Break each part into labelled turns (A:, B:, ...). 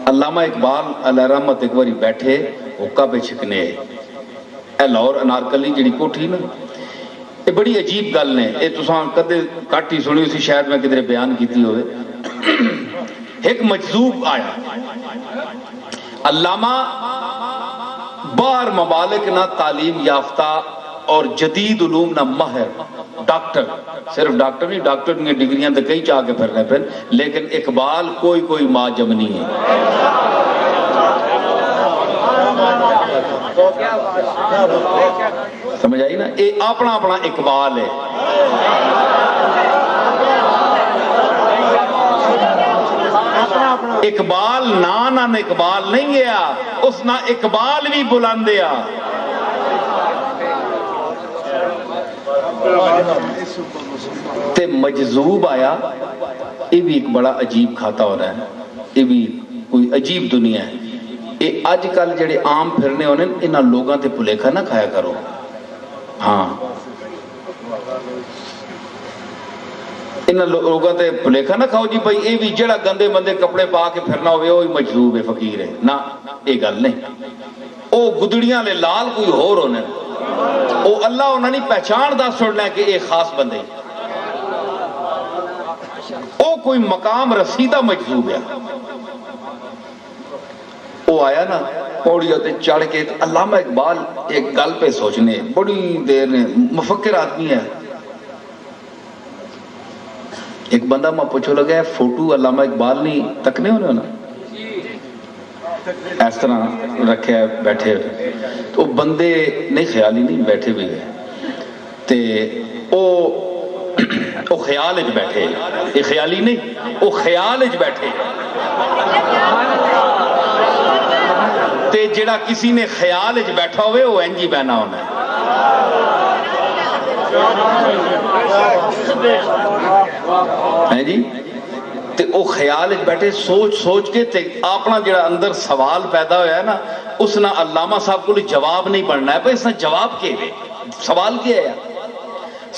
A: علامہ اقبال علیہ رحمت ایک باری بیٹھے حکا پہ چھکنے اے لاہور انارکلی جڑی کوٹھی نا، یہ بڑی عجیب گل نے، یہ تساں کدے کٹ ہی سنی اسی، شاید میں کدھر بیان کیتی ہوئے۔ ایک مجذوب آیا، علامہ باہر ممالک نہ تعلیم یافتہ اور جدید علوم نہ ماہر، ڈاکٹر، صرف ڈاکٹر نہیں، ڈاکٹر کی ڈگریاں تو کئی چاہ کے پھرنے پھر، لیکن اقبال کوئی ماں جمنی ہے۔ سمجھ آئی نا، یہ اپنا اپنا اقبال ہے۔ اقبال نہ اقبال نہیں گیا، اس نہ اقبال بھی بلند گیا۔ تے مجذوب آیا، یہ بھی ایک بڑا عجیب کھاتا ہو رہا ہے، یہ بھی کوئی عجیب دنیا ہے۔ یہ اج کل جڑے عام پھرنے ہونے انہاں لوگاں تے بھلیکھا نہ کھایا کرو۔ ہاں، انہاں لوگاں تے بھلیکھا نہ کھاؤ جی بھائی یہ بھی جڑا گندے بندے کپڑے پا کے پھرنا ہوئے وہی مجذوب ہے، فقیر ہے، نہ یہ گل نہیں۔ او گدڑیاں لے لال کوئی ہور ہونے، او اللہ انہاں نہیں پہچان دا سڑنا ہے کہ یہ خاص بندے، او کوئی مقام رسیدہ مجذوب ہے۔ وہ آیا نا پوڑیوں تے چڑھ کے، علامہ اقبال ایک گل پہ سوچنے بڑی دیر نے، مفکر آدمی ہے۔ ایک بندہ میں پوچھو لگا ہے فوٹو علامہ اقبال نہیں تکنے ہونے ہونا، اس طرح رکھے بیٹھے، تو بندے نہیں خیالی نہیں بیٹھے بھی گئے تے او خیال اچ بیٹھے، یہ خیالی نہیں، او خیال اچ بیٹھے تے جڑا کسی نے خیال اچ بیٹھا ہوئے وہ انجی بہنا ہونا ہے۔ ہیں جی، تے او خیال اچ بیٹھے سوچ کے تے اپنا جڑا اندر سوال پیدا ہویا ہے نا، اس نا علامہ صاحب کو جواب نہیں پڑھنا ہے، بھئی اس نا جواب کیا ہے؟ سوال کیا ہے؟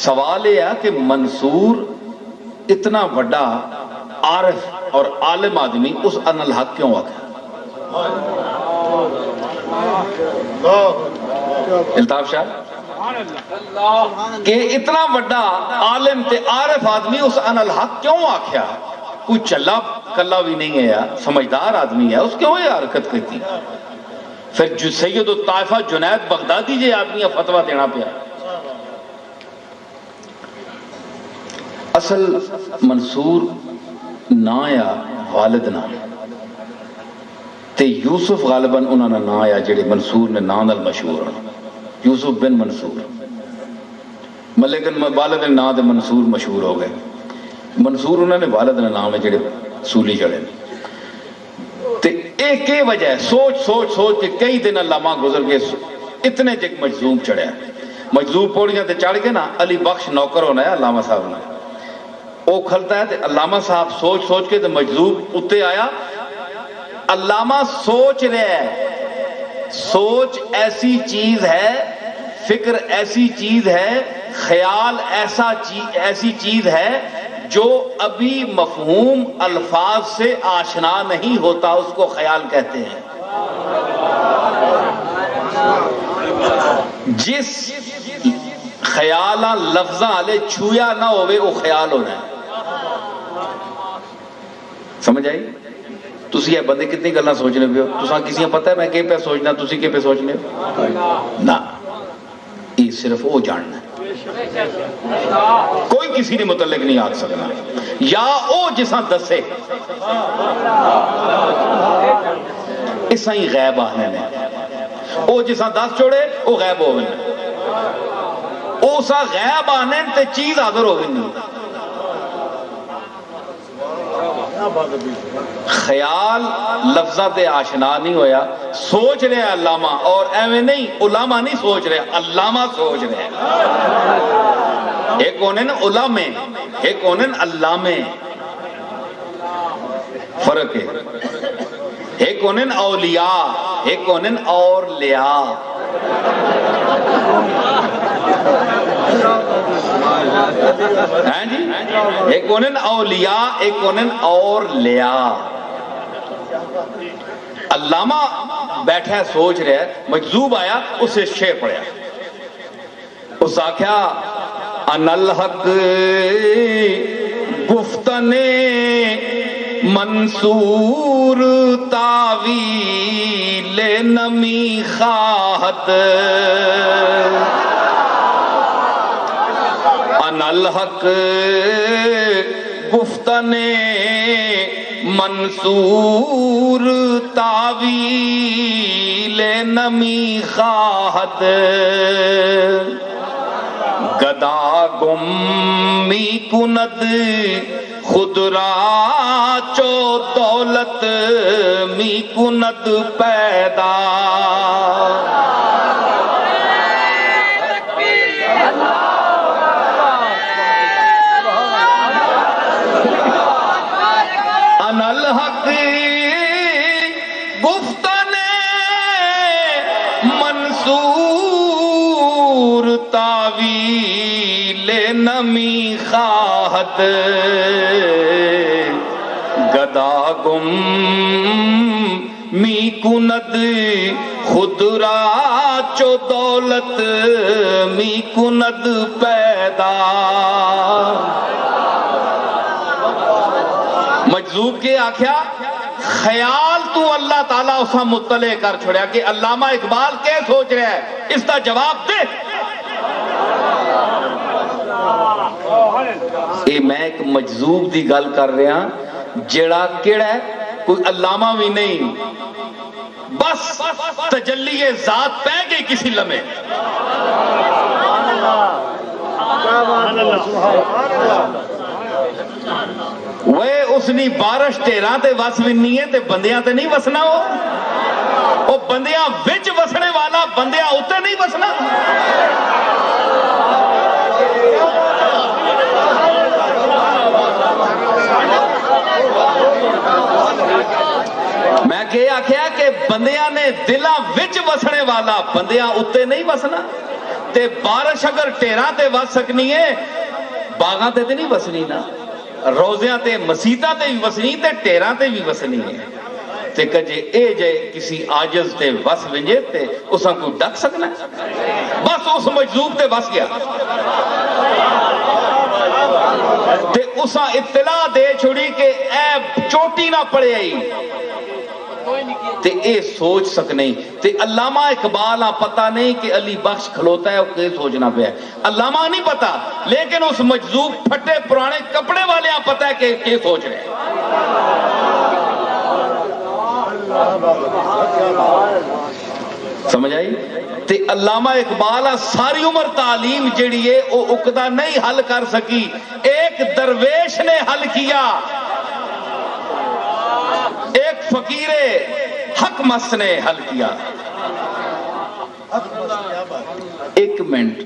A: سوال یہ ہے کہ منصور اتنا بڑا عارف اور عالم آدمی اس ان الحق کیوں آگیا؟ الطاف شاہ کہ اتنا بڑا عالم تے عارف آدمی اس ان الحق کیوں آکھیا؟ کوئی چلا کلا بھی نہیں ہے، سمجھدار آدمی ہے، اس کیوں یہ حرکت کرتی؟ پھر جو سید الطائفہ جنید بغدادی جے آدمی فتویٰ دینا پیا۔ اصل منصور نا یا والد نا تے یوسف غالباً انہوں نے نا یا جڑے منصور نے نا نال مشہور ہیں، یوسف بن منصور، لیکن والد نے نا دے منصور مشہور ہو گئے۔ منصور انہوں نے والد نے نام ہے جڑے سولی جڑے تے ایک ہی وجہ ہے، سوچ کے کئی دن علامہ گزر گئے، اتنے جک مجذوب چڑھے، مجذوب پوڑیاں تے چڑھ کے نا علی بخش نوکر ہونا ہے علامہ صاحب نے، وہ کھلتا ہے تے علامہ صاحب سوچ کے تے مجذوب اتے آیا۔ علامہ سوچ رہے ہے، سوچ ایسی چیز ہے، فکر ایسی چیز ہے، خیال ایسی چیز ہے جو ابھی مفہوم الفاظ سے آشنا نہیں ہوتا، اس کو خیال کہتے ہیں۔ جس خیالہ لفظہ آلے چھویا نہ ہوئے وہ خیال ہونا ہے۔ سمجھ آئی؟ تسی یہ بندے کتنی گلنا سوچنے پہ ہو؟ تساں کسی پتہ ہے میں کہ پہ سوچنا، تسی کہ پہ سوچنے ہو؟ نا، یہ صرف وہ جاننا ہے، کوئی کسی نے متعلق نہیں آگ سکنا، یا او جساں دسے اساں ہی غیب آنے نے، او جساں دس چھوڑے او غیب ہوئے، او سا غیب آنے تے چیز حاضر ہوئے۔ خیال لفظات آشنا نہیں ہویا، سوچ رہے ہیں علامہ، اور ایویں نہیں علامہ نہیں سوچ رہے، علامہ سوچ رہے ہیں۔ ایک کونن علامے، ایک کونن علامے، فرق ہے۔ ایک کونن اولیاء، ایک کونن اور لیا۔ ہیں جی، ایک کونن اولیاء، ایک کونن اور لیا۔ علامہ بیٹھا ہے سوچ رہا ہے, مجذوب آیا اسے شعر پڑھیا, اس آکھیا انا الحق گفتن منصور تاویل نمی خواہد, انا الحق گفتن منصور تاویل نمی خواہد, گدا گم می کند خود را چو دولت می کند پیدا, انا الحق گفتن منصور تاویل نمی خواہد, گدا گم می کند خود را چو دولت می کند پیدا. مجذوب کے آکھیا خیال تو اللہ تعالیٰ اسا مطلع کر چھوڑیا کہ علامہ اقبال کیا سوچ رہا ہے, اس کا جواب دے. اے میں ایک مجذوب دی گل کر رہا جڑا کیڑا ہے کوئی علامہ بھی نہیں, بس تجلی ذات پہ گئی کسی لمحے. وہ اس نے بارش تیرہ تے وس بھی نہیں ہے تے بندیاں تے نہیں وسنا, وہ بندیاں وچ وسنے والا بندیاں اتے نہیں وسنا. میں کہ آکھیا کہ بندیاں نے دلاں وچ وسنے والا بندیاں اتے نہیں وسنا, تے بارش اگر ٹیراں تے وس سکنی ہے باغاں تے نہیں وسنی نا, روزیاں تے مسیتاں تے بھی وسنی تے ٹیراں تے بھی وسنی ہے. تے کجے اے جے کسی عاجز تے وس ونجے تے اساں کو ڈک سکنا ہے, بس اس مجذوب تے وس گیا تے اساں اطلاع دے چھوڑی کہ اے چوٹی نہ پڑے آئی تے اے سوچ سکنے. تے علامہ اقبال پتہ نہیں کہ علی بخش کھلوتا ہے وہ کہ سوچنا پہ ہے, علامہ نہیں پتا, لیکن اس مجذوب پھٹے پرانے کپڑے والے پتہ ہے کہ سوچ رہے ہیں. سمجھ آئی؟ تے علامہ اقبال ساری عمر تعلیم جڑی ہے وہ عقدہ نہیں حل کر سکی, ایک درویش نے حل کیا, ایک فقیر حق مس نے حل کیا. ایک منٹ,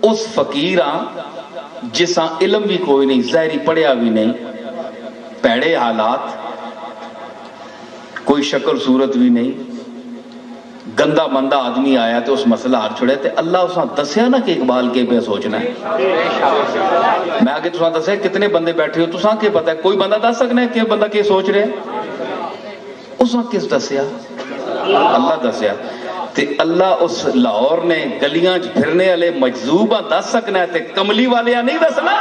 A: اس فقیراں جساں علم بھی کوئی نہیں, ظاہری پڑھیا بھی نہیں, پیڑے حالات, کوئی شکل صورت بھی نہیں, گندا مندہ آدمی آیا تو اس مسئلہ ہار چھوڑے تے اللہ اساں دسیا نا کہ اقبال کے پہ سوچنا ہے. میں آگے تساں دسیا کتنے بندے بیٹھے ہو, تساں کے پتہ ہے کوئی بندہ دس سکنا ہے کہ بندہ کے سوچ رہے ہیں, اساں کس دسیا؟ اللہ دسیا. تے اللہ اس لاہور نے گلیاں پھرنے والے مجذوبہ دس سکنا ہے تے کملی والے نہیں دسنا.